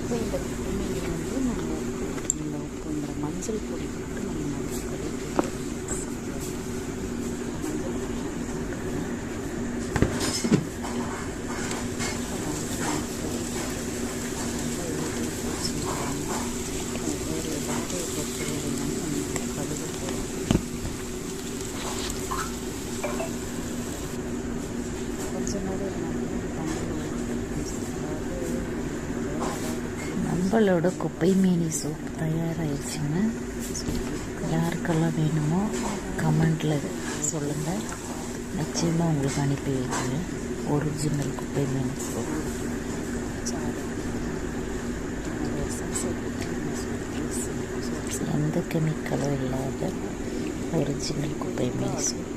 இப்போ இந்த குப்பையை வந்து நம்ம இந்த உப்புங்கிற மஞ்சள் பொடி போட்டு நம்ம நல்லா கழுவிட்டு நம்மளோட குப்பை மேனி சூப் தயாராகிடுச்சுங்க. யாருக்கெல்லாம் வேணுமோ கமெண்டில் சொல்லுங்கள், நிச்சயமாக உங்களுக்கு அனுப்பி வைக்கிறேன். ஒரிஜினல் குப்பை மேனி சூப், எந்த கெமிக்கலும் இல்லாத ஒரிஜினல் குப்பை மேனி சூப்.